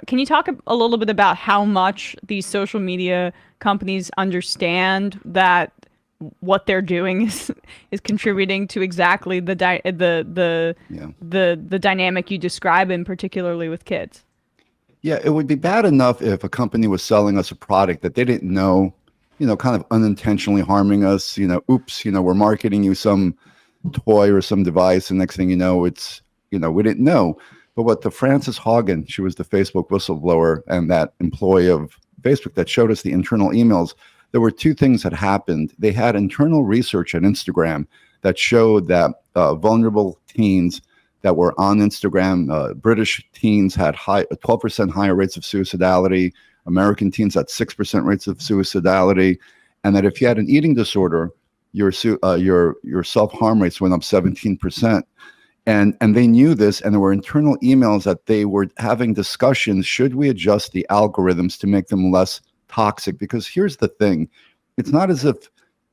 can you talk a little bit about how much these social media companies understand that what they're doing is contributing to exactly Yeah. the dynamic you describe, and particularly with kids? Yeah, it would be bad enough if a company was selling us a product that they didn't know, kind of unintentionally harming us. Oops, we're marketing you some toy or some device, and next thing you know, we didn't know. But what the Frances Haugen, she was the Facebook whistleblower and that employee of Facebook that showed us the internal emails. There were two things that happened. They had internal research at Instagram that showed that vulnerable teens that were on Instagram, British teens had 12% higher rates of suicidality. American teens had 6% rates of suicidality, and that if you had an eating disorder, your self-harm rates went up 17%. And they knew this, and there were internal emails that they were having discussions. Should we adjust the algorithms to make them less toxic? Because here's the thing. It's not as if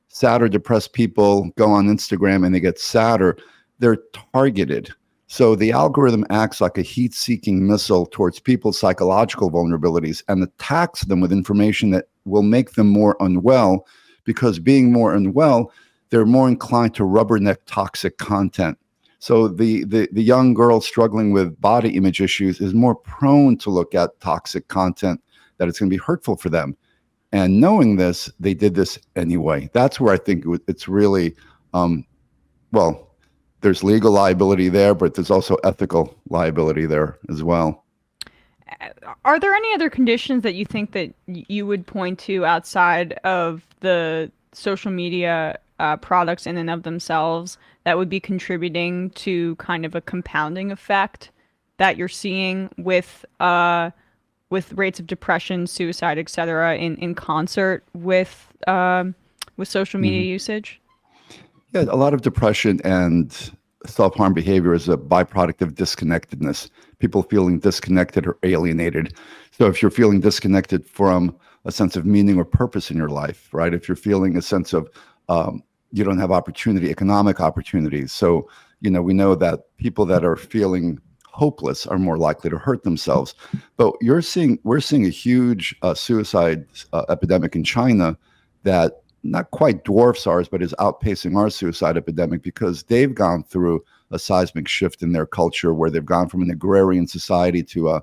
sad or depressed people go on Instagram and they get sadder. They're targeted. So the algorithm acts like a heat-seeking missile towards people's psychological vulnerabilities and attacks them with information that will make them more unwell, because being more unwell, they're more inclined to rubberneck toxic content. So the young girl struggling with body image issues is more prone to look at toxic content that it's going to be hurtful for them. And knowing this, they did this anyway. That's where I think it's really, well, there's legal liability there, but there's also ethical liability there as well. Are there any other conditions that you think that you would point to outside of the social media products in and of themselves that would be contributing to kind of a compounding effect that you're seeing with rates of depression, suicide, et cetera, in concert with social media usage? Yeah, a lot of depression and self-harm behavior is a byproduct of disconnectedness. People feeling disconnected or alienated. So if you're feeling disconnected from a sense of meaning or purpose in your life, right? If you're feeling a sense of you don't have opportunity, economic opportunities. So, we know that people that are feeling hopeless are more likely to hurt themselves. But we're seeing a huge suicide epidemic in China that not quite dwarfs ours, but is outpacing our suicide epidemic, because they've gone through a seismic shift in their culture where they've gone from an agrarian society to a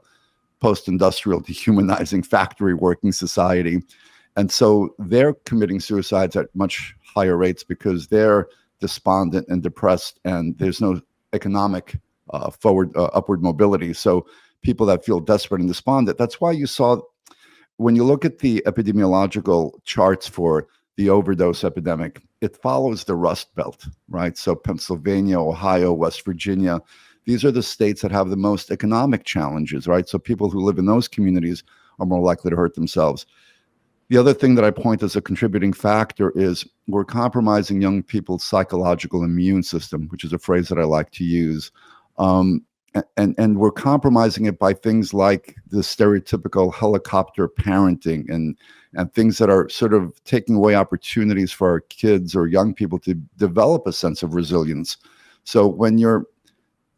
post-industrial, dehumanizing factory working society. And so they're committing suicides at much higher rates because they're despondent and depressed, and there's no economic upward mobility. So people that feel desperate and despondent, that's why you saw, when you look at the epidemiological charts for the overdose epidemic, it follows the Rust Belt, right? So Pennsylvania, Ohio, West Virginia, these are the states that have the most economic challenges, right? So people who live in those communities are more likely to hurt themselves. The other thing that I point as a contributing factor is we're compromising young people's psychological immune system, which is a phrase that I like to use. And we're compromising it by things like the stereotypical helicopter parenting and things that are sort of taking away opportunities for our kids or young people to develop a sense of resilience. So when you're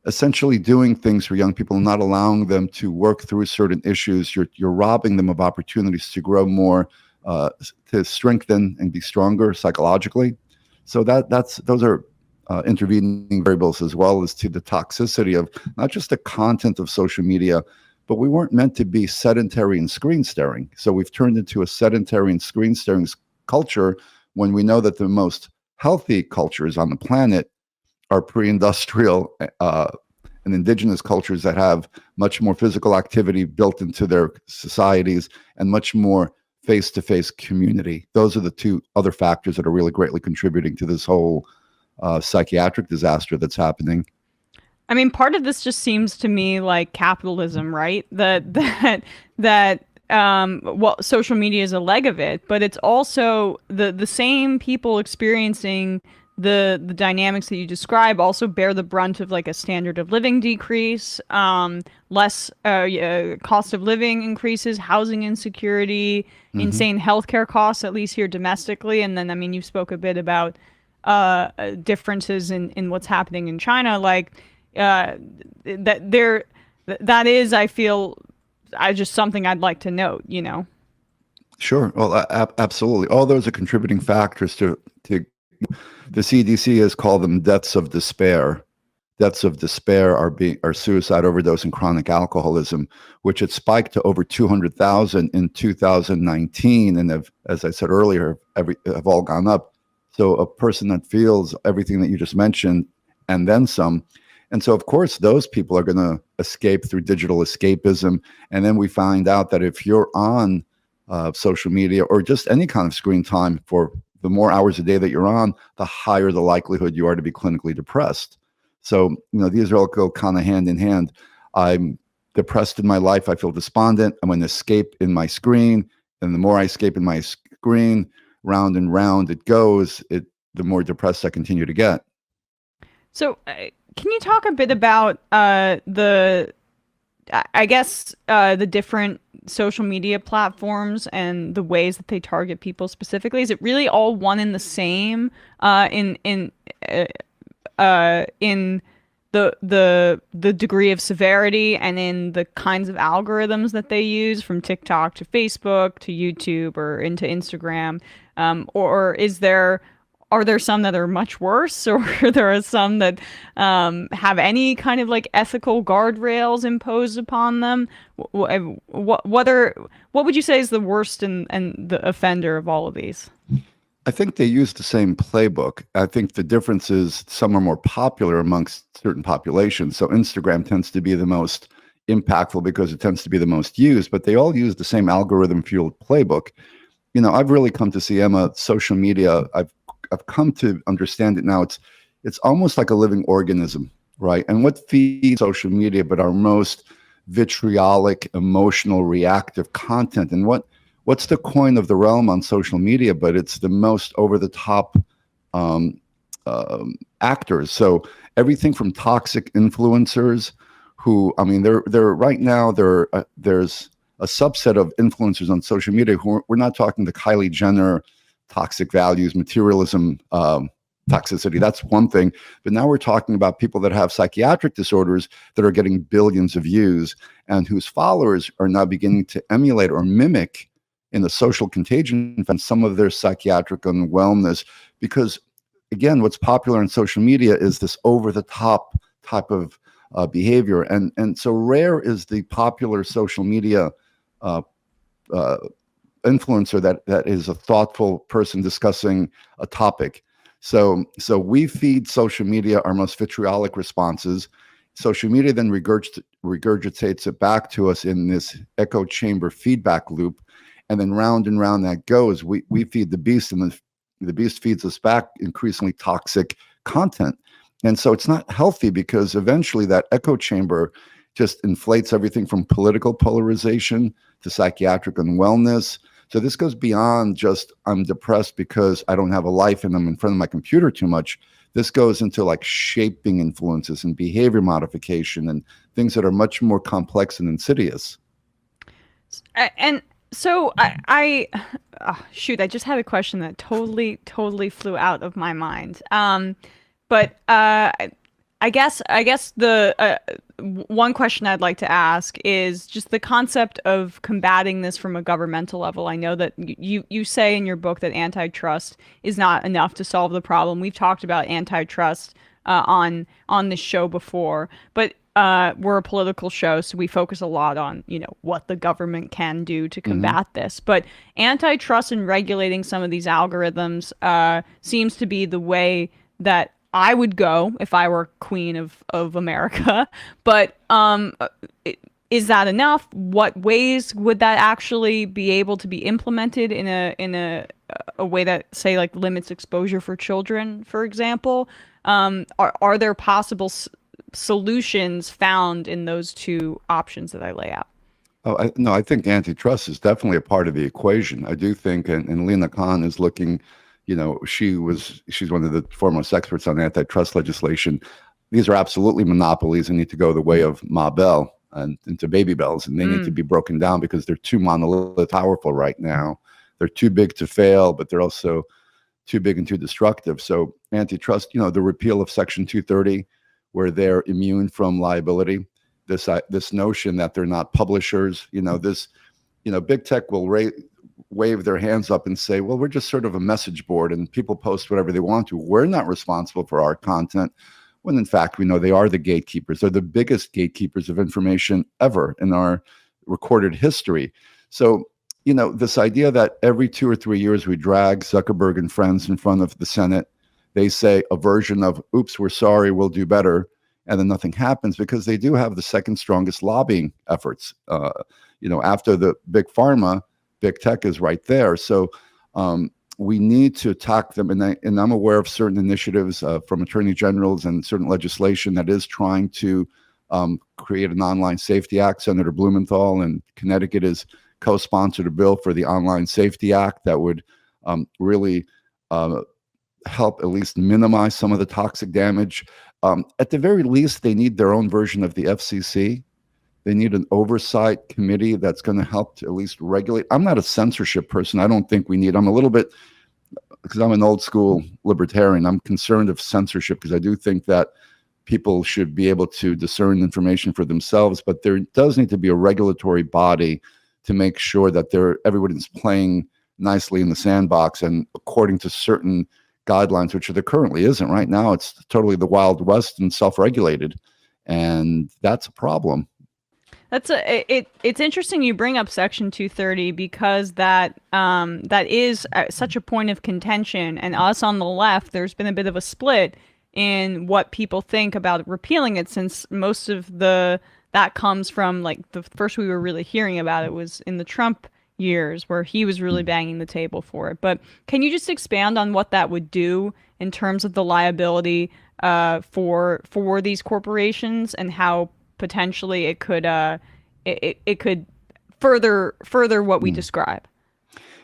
essentially doing things for young people and not allowing them to work through certain issues, you're robbing them of opportunities to grow more, to strengthen and be stronger psychologically. So those are intervening variables, as well as to the toxicity of not just the content of social media, but we weren't meant to be sedentary and screen staring. So we've turned into a sedentary and screen staring culture when we know that the most healthy cultures on the planet are pre-industrial and indigenous cultures that have much more physical activity built into their societies and much more face-to-face community. Those are the two other factors that are really greatly contributing to this whole psychiatric disaster that's happening. I mean, part of this just seems to me like capitalism, right? Well, social media is a leg of it, but it's also the same people experiencing the dynamics that you describe also bear the brunt of like a standard of living decrease, less cost of living increases, housing insecurity, insane healthcare costs, at least here domestically. And then, I mean, you spoke a bit about differences in what's happening in China, like that is, I feel, just something I'd like to note, Sure. Well, absolutely. All those are contributing factors to the CDC has called them deaths of despair. Deaths of despair are suicide, overdose, and chronic alcoholism, which had spiked to over 200,000 in 2019, and as I said earlier, have all gone up. So a person that feels everything that you just mentioned and then some. And so, of course, those people are going to escape through digital escapism. And then we find out that if you're on social media or just any kind of screen time for the more hours a day that you're on, the higher the likelihood you are to be clinically depressed. So, these all go kind of hand in hand. I'm depressed in my life. I feel despondent. I'm going to escape in my screen. And the more I escape in my screen, round and round it goes, the more depressed I continue to get. So can you talk a bit about the different social media platforms and the ways that they target people specifically? Is it really all one and the same in the degree of severity and in the kinds of algorithms that they use, from TikTok to Facebook to YouTube or into Instagram? Or are there some that are much worse, or there are some that have any kind of like ethical guardrails imposed upon them? What would you say is the worst and the offender of all of these? I think they use the same playbook. I think the difference is some are more popular amongst certain populations. So Instagram tends to be the most impactful because it tends to be the most used, but they all use the same algorithm-fueled playbook. I've really come to see, Emma, social media, I've come to understand it now. It's almost like a living organism, right? And what feeds social media but our most vitriolic, emotional, reactive content? And what's the coin of the realm on social media? But it's the most over-the-top actors. So everything from toxic influencers who, they're right now, there's a subset of influencers on social media who we're not talking the Kylie Jenner toxic values, materialism, toxicity. That's one thing. But now we're talking about people that have psychiatric disorders that are getting billions of views and whose followers are now beginning to emulate or mimic in the social contagion and some of their psychiatric unwellness. Because, again, what's popular on social media is this over-the-top type of behavior. And so rare is the popular social media influencer that is a thoughtful person discussing a topic. So we feed social media our most vitriolic responses. Social media then regurgitates it back to us in this echo chamber feedback loop, and then round and round that goes. We feed the beast, and the beast feeds us back increasingly toxic content. And so it's not healthy, because eventually that echo chamber just inflates everything from political polarization to psychiatric unwellness. So this goes beyond just I'm depressed because I don't have a life and I'm in front of my computer too much. This goes into like shaping influences and behavior modification and things that are much more complex and insidious. And so I just had a question that totally flew out of my mind. But I guess the one question I'd like to ask is just the concept of combating this from a governmental level. I know that you say in your book that antitrust is not enough to solve the problem. We've talked about antitrust on this show before, but we're a political show, so we focus a lot on what the government can do to combat this. But antitrust and regulating some of these algorithms seems to be the way that I would go if I were queen of America. But is that enough? What ways would that actually be able to be implemented in a way that, say, like limits exposure for children, for example? Are there possible solutions found in those two options that I lay out? I think antitrust is definitely a part of the equation. I do think, and Lena Khan is looking. She's one of the foremost experts on antitrust legislation. These are absolutely monopolies and need to go the way of Ma Bell and into Baby Bells, and they need to be broken down because they're too monolithic, powerful right now. They're too big to fail, but they're also too big and too destructive. So antitrust, the repeal of Section 230, where they're immune from liability. this notion that they're not publishers. Big tech will wave their hands up and say, well, we're just sort of a message board and people post whatever they want to. We're not responsible for our content. When in fact, we know they are the gatekeepers. They're the biggest gatekeepers of information ever in our recorded history. So, this idea that every 2 or 3 years we drag Zuckerberg and friends in front of the Senate, they say a version of, oops, we're sorry, we'll do better. And then nothing happens because they do have the second strongest lobbying efforts. After the big pharma, big tech is right there. So we need to attack them. And I'm aware of certain initiatives from attorney generals and certain legislation that is trying to create an Online Safety Act. Senator Blumenthal in Connecticut has co-sponsored a bill for the Online Safety Act that would really help at least minimize some of the toxic damage. At the very least, they need their own version of the FCC. They need an oversight committee that's going to help to at least regulate. I'm not a censorship person. I don't think we need. I'm a little bit, because I'm an old school libertarian, I'm concerned of censorship because I do think that people should be able to discern information for themselves. But there does need to be a regulatory body to make sure that everybody's playing nicely in the sandbox and according to certain guidelines, which there currently isn't. Right now, it's totally the Wild West and self-regulated, and that's a problem. It's interesting you bring up Section 230 because that is such a point of contention, and us on the left, there's been a bit of a split in what people think about repealing it, since most of that comes from, like, the first we were really hearing about it was in the Trump years where he was really banging the table for it. But can you just expand on what that would do in terms of the liability for these corporations and how potentially it could further what we describe?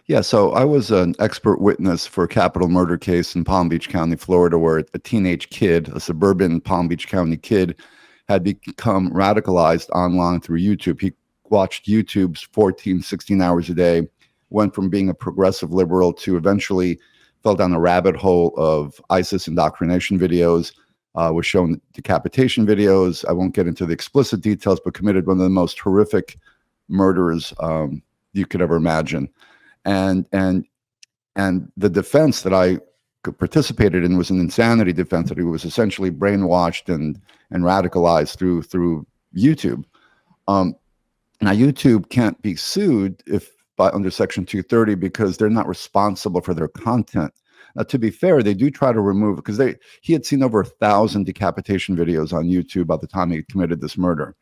Yeah, so I was an expert witness for a capital murder case in Palm Beach County, Florida, where a teenage kid, a suburban Palm Beach County kid, had become radicalized online through YouTube. He watched YouTube's 14, 16 hours a day, went from being a progressive liberal to eventually fell down a rabbit hole of ISIS indoctrination videos, was shown decapitation videos. I won't get into the explicit details, but committed one of the most horrific murders you could ever imagine. And the defense that I participated in was an insanity defense, that he was essentially brainwashed and radicalized through YouTube. Now, YouTube can't be sued under Section 230 because they're not responsible for their content. Now, to be fair, they do try to remove it because he had seen over 1,000 decapitation videos on YouTube by the time he committed this murder.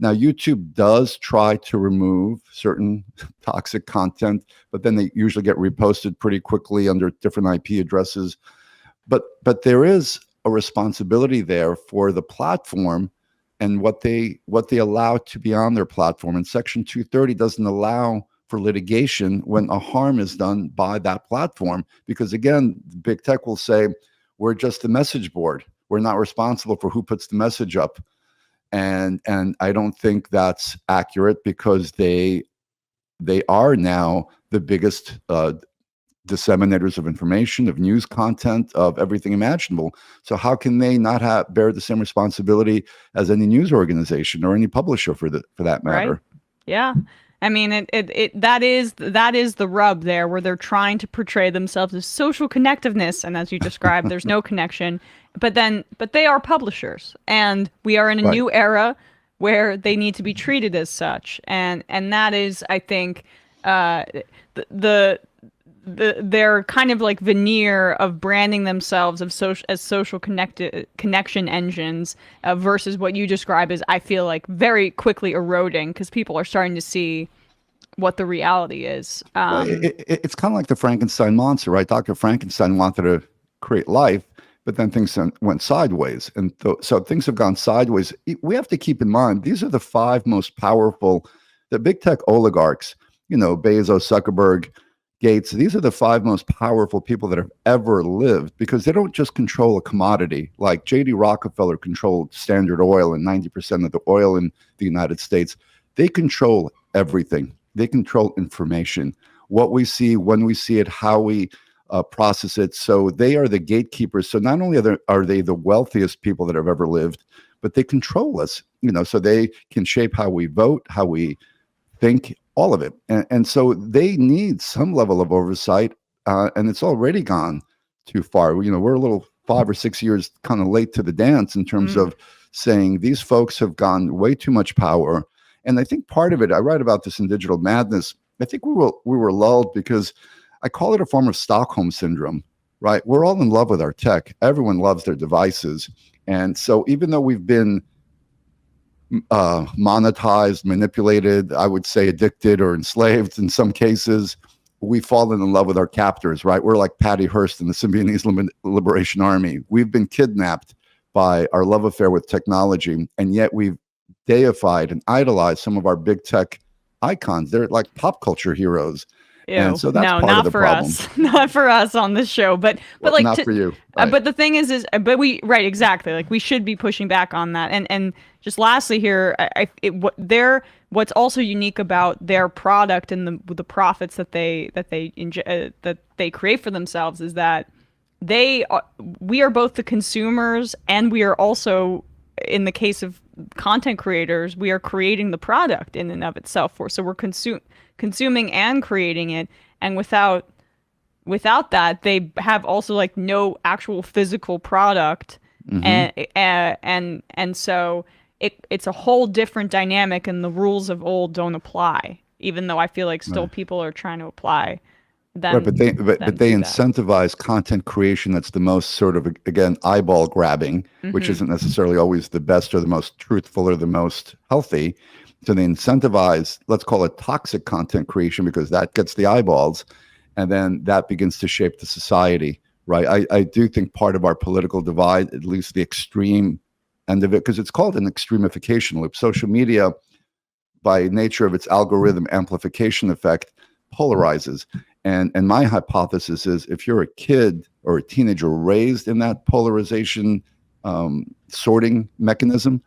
Now, YouTube does try to remove certain toxic content, but then they usually get reposted pretty quickly under different IP addresses. But there is a responsibility there for the platform and what they allow to be on their platform. And Section 230 doesn't allow for litigation when a harm is done by that platform, because again, big tech will say, we're just the message board. We're not responsible for who puts the message up. And I don't think that's accurate, because they are now the biggest disseminators of information, of news content, of everything imaginable. So how can they not bear the same responsibility as any news organization or any publisher for that matter? Right. Yeah. I mean, that is the rub there, where they're trying to portray themselves as social connectiveness, and as you described, there's no connection. But they are publishers, and we are in a new era where they need to be treated as such, and that is, I think, their kind of like veneer of branding themselves as social connection engines versus what you describe as, I feel like, very quickly eroding, because people are starting to see what the reality is. It's kind of like the Frankenstein monster, right? Dr. Frankenstein wanted to create life, but then things went sideways. And so things have gone sideways. We have to keep in mind, these are the 5 most powerful, the big tech oligarchs, Bezos, Zuckerberg, Gates. These are the 5 most powerful people that have ever lived, because they don't just control a commodity. Like J.D. Rockefeller controlled Standard Oil and 90% of the oil in the United States. They control everything. They control information, what we see, when we see it, how we process it. So they are the gatekeepers. So not only are they the wealthiest people that have ever lived, but they control us, so they can shape how we vote, how we think, all of it. And so they need some level of oversight, and it's already gone too far. We're a little 5 or 6 years kind of late to the dance in terms of saying these folks have gone way too much power. And I think part of it, I write about this in Digital Madness, I think we were lulled because I call it a form of Stockholm syndrome, right? We're all in love with our tech. Everyone loves their devices. And so even though we've been monetized, manipulated, I would say addicted or enslaved in some cases, we've fallen in love with our captors, right? We're like Patty Hearst in the Symbionese Liberation Army. We've been kidnapped by our love affair with technology, and yet we've deified and idolized some of our big tech icons. They're like pop culture heroes. Ew. And so that's no, part not of the for problem. us. Not for us on this show, but like not for you. Right. But the thing is but we right exactly like we should be pushing back on that. And just lastly here, what's also unique about their product and the profits that they create for themselves is that we are both the consumers, and we are also, in the case of content creators, we are creating the product in and of itself. So we're consuming and creating it, and without that, they have also like no actual physical product, and so it's a whole different dynamic, and the rules of old don't apply, even though I feel like still people are trying to apply them. Right, but they incentivize content creation that's the most sort of, again, eyeball grabbing, which isn't necessarily always the best or the most truthful or the most healthy. So they incentivize, let's call it toxic content creation, because that gets the eyeballs, and then that begins to shape the society, right? I do think part of our political divide, at least the extreme end of it, because it's called an extremification loop. Social media, by nature of its algorithm amplification effect, polarizes. And my hypothesis is if you're a kid or a teenager raised in that polarization sorting mechanism,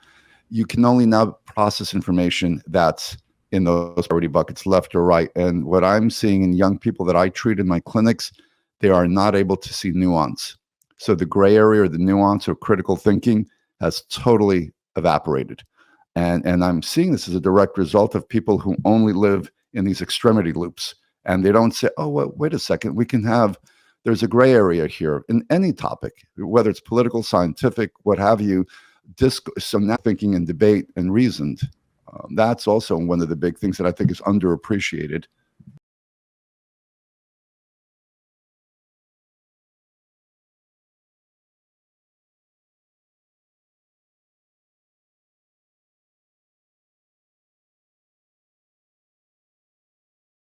you can only now process information that's in those priority buckets, left or right. And what I'm seeing in young people that I treat in my clinics, they are not able to see nuance. So the gray area or the nuance or critical thinking has totally evaporated. And I'm seeing this as a direct result of people who only live in these extremity loops. And they don't say, oh, well, wait a second, there's a gray area here in any topic, whether it's political, scientific, what have you. So now thinking and debate and reasoned. That's also one of the big things that I think is underappreciated